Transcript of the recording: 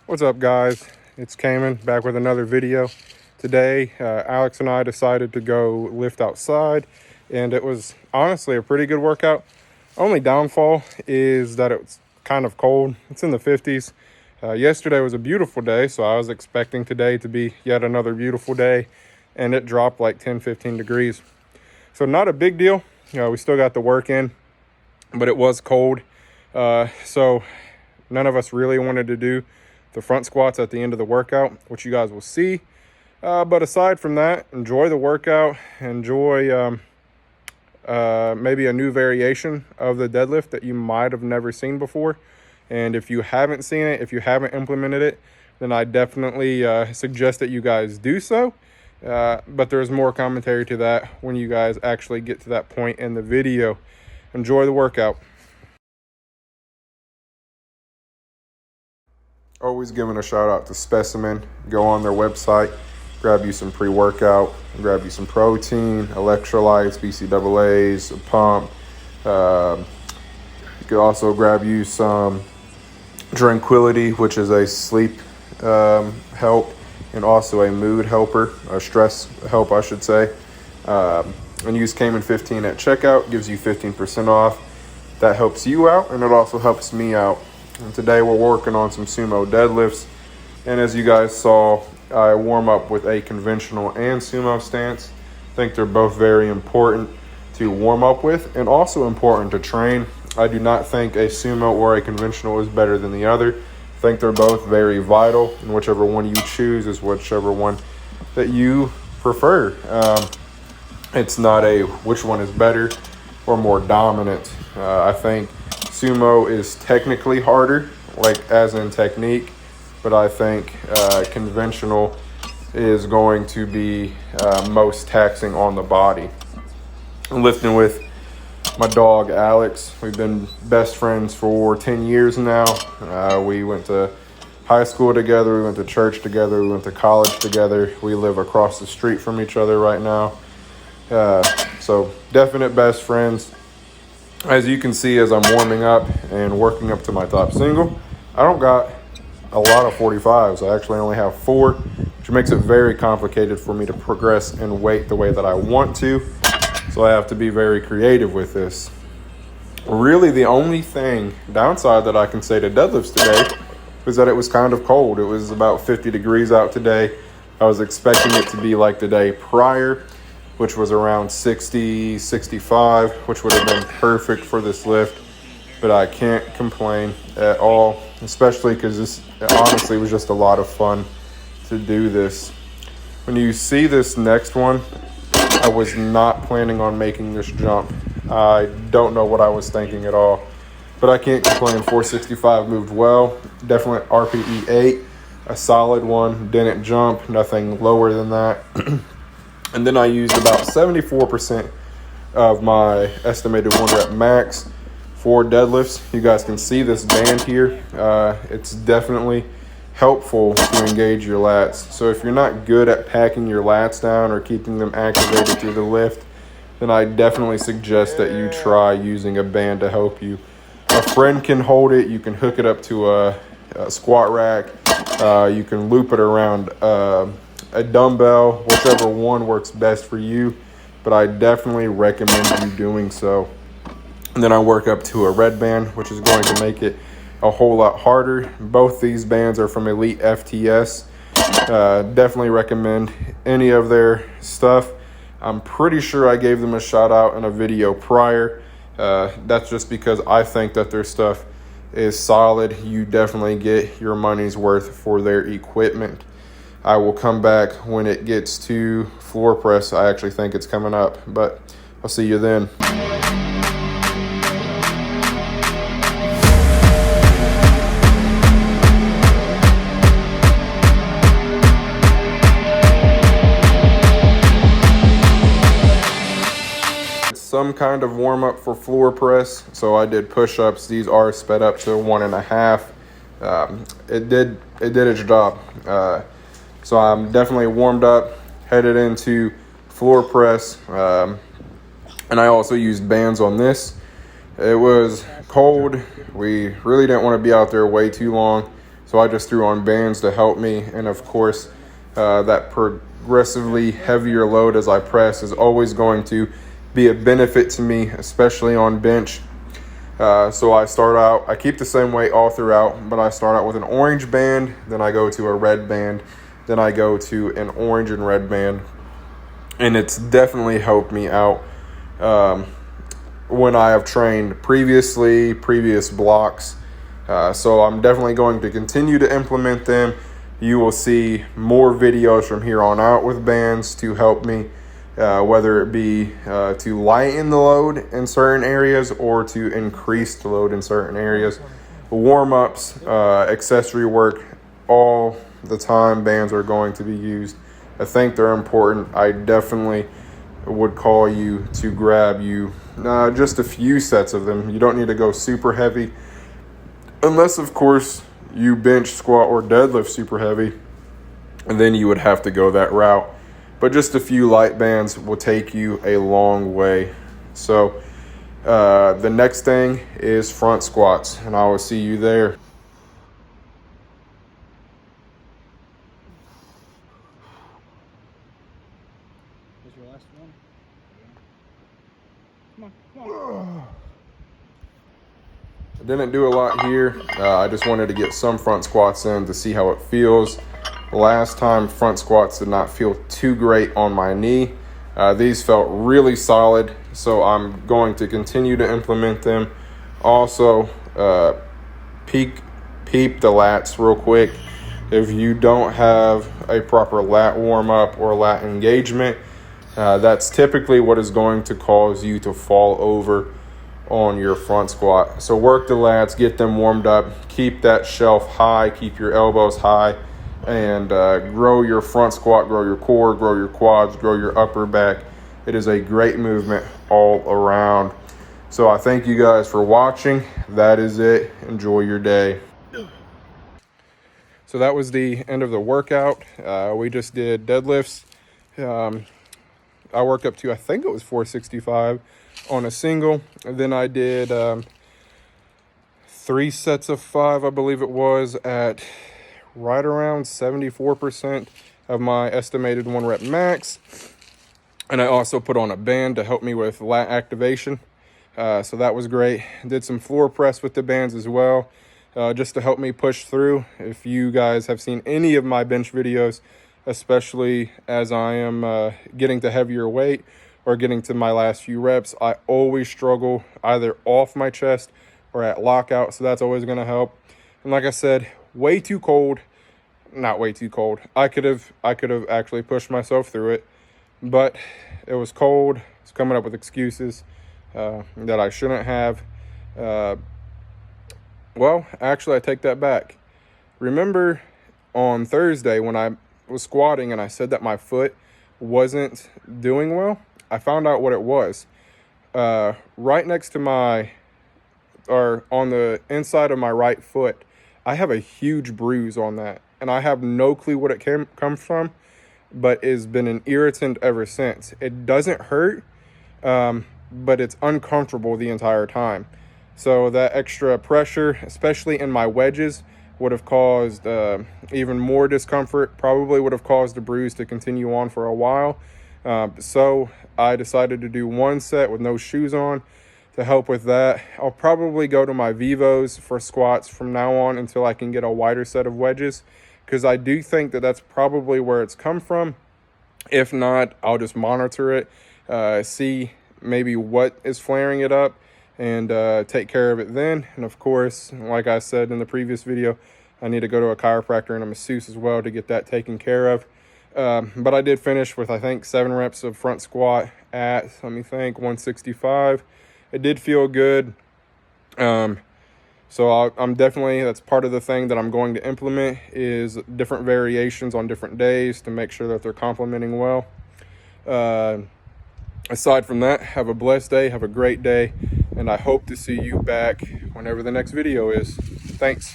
What's up, guys? It's Cayman back with another video. Today, Alex and I decided to go lift outside, and it was honestly a pretty good workout. Only downfall is that it's kind of cold. It's in the 50s. Yesterday was a beautiful day, so I was expecting today to be yet another beautiful day, and it dropped like 10-15 degrees. So not a big deal. We still got the work in, but it was cold. So none of us really wanted to do the front squats at the end of the workout, which you guys will see. But aside from that, enjoy the workout. Enjoy maybe a new variation of the deadlift that you might have never seen before. And if you haven't seen it, if you haven't implemented it, then I definitely suggest that you guys do so. But there's more commentary to that when you guys actually get to that point in the video. Enjoy the workout. Always giving a shout out to Specimen. Go on their website, grab you some pre-workout, grab you some protein, electrolytes, BCAAs, a pump. You could also grab you some Tranquility, which is a sleep help, and also a mood helper, a stress help, I should say. And use Cayman 15 at checkout, gives you 15% off. That helps you out, and it also helps me out. And today we're working on some sumo deadlifts. And as you guys saw, I warm up with a conventional and sumo stance. I think they're both very important to warm up with and also important to train. I do not think a sumo or a conventional is better than the other. I think they're both very vital, and whichever one you choose is whichever one that you prefer. It's not a which one is better or more dominant. I think sumo is technically harder, like as in technique, but I think conventional is going to be most taxing on the body. I'm lifting with my dog Alex. We've been best friends for 10 years now. We went to high school together, we went to church together, we went to college together. We live across the street from each other right now. So definite best friends. As you can see, as I'm warming up and working up to my top single, I don't got a lot of 45s. I actually only have 4, which makes it very complicated for me to progress in weight the way that I want to. So I have to be very creative with this. Really, the only downside that I can say to deadlifts today was that it was kind of cold. It was about 50 degrees out today. I was expecting it to be like the day prior, which was around 60, 65, which would have been perfect for this lift. But I can't complain at all, especially because this honestly was just a lot of fun to do this. When you see this next one, I was not planning on making this jump. I don't know what I was thinking at all, but I can't complain. 465 moved well. Definitely RPE 8, a solid one. Didn't jump, nothing lower than that. And then I used about 74% of my estimated 1 rep max for deadlifts. You guys can see this band here. It's definitely helpful to engage your lats. So if you're not good at packing your lats down or keeping them activated through the lift, then I definitely suggest that you try using a band to help you. A friend can hold it. You can hook it up to a squat rack. You can loop it around a dumbbell, whichever one works best for you, but I definitely recommend you doing so. And then I work up to a red band, which is going to make it a whole lot harder. Both these bands are from Elite FTS. Definitely recommend any of their stuff. I'm pretty sure I gave them a shout out in a video prior. That's just because I think that their stuff is solid. You definitely get your money's worth for their equipment. I will come back when it gets to floor press. I actually think it's coming up, but I'll see you then. Some kind of warm up for floor press. So I did push-ups. These are sped up to 1.5. It did its job. So I'm definitely warmed up, headed into floor press. And I also used bands on this. It was cold. We really didn't want to be out there way too long. So I just threw on bands to help me. And of course, that progressively heavier load as I press is always going to be a benefit to me, especially on bench. So I keep the same weight all throughout, but I start out with an orange band, then I go to a red band, then I go to an orange and red band. And it's definitely helped me out when I have trained previous blocks. So I'm definitely going to continue to implement them. You will see more videos from here on out with bands to help me, whether it be to lighten the load in certain areas or to increase the load in certain areas. Warm-ups, accessory work, all the time bands are going to be used. I think they're important. I definitely would call you to grab you just a few sets of them. You don't need to go super heavy, unless of course you bench, squat, or deadlift super heavy, and then you would have to go that route. But just a few light bands will take you a long way. So the next thing is front squats, and I will see you there. Was your last one? Come on. I didn't do a lot here. I just wanted to get some front squats in to see how it feels. Last time, front squats did not feel too great on my knee. These felt really solid, so I'm going to continue to implement them. Also, peep the lats real quick. If you don't have a proper lat warm-up or lat engagement, that's typically what is going to cause you to fall over on your front squat. So work the lats, get them warmed up, keep that shelf high, keep your elbows high, and grow your front squat, grow your core, grow your quads, grow your upper back. It is a great movement all around. So I thank you guys for watching. That is it. Enjoy your day. So that was the end of the workout. We just did deadlifts. I worked up to, I think it was 465 on a single. And then I did 3 sets of 5, I believe it was, at right around 74% of my estimated 1 rep max. And I also put on a band to help me with lat activation. So that was great. Did some floor press with the bands as well, just to help me push through. If you guys have seen any of my bench videos, especially as I am getting to heavier weight or getting to my last few reps, I always struggle either off my chest or at lockout. So that's always going to help. And like I said, way too cold. Not way too cold. I could have actually pushed myself through it, but it was cold. It's coming up with excuses that I shouldn't have. Well, actually, I take that back. Remember on Thursday when I was squatting and I said that my foot wasn't doing well? I found out what it was. Right next to on the inside of my right foot, I have a huge bruise on that. And I have no clue what it comes from, but it's been an irritant ever since. It doesn't hurt, but it's uncomfortable the entire time. So that extra pressure, especially in my wedges, would have caused even more discomfort, probably would have caused the bruise to continue on for a while. So I decided to do 1 set with no shoes on to help with that. I'll probably go to my Vivos for squats from now on until I can get a wider set of wedges, because I do think that that's probably where it's come from. If not, I'll just monitor it, see maybe what is flaring it up, and take care of it then. And of course, like I said in the previous video, I need to go to a chiropractor and a masseuse as well to get that taken care of. But I did finish with, I think, 7 reps of front squat at, let me think, 165. It did feel good. So I'm definitely, that's part of the thing that I'm going to implement, is different variations on different days to make sure that they're complementing well. Aside from that, have a blessed day, have a great day, and I hope to see you back whenever the next video is. Thanks.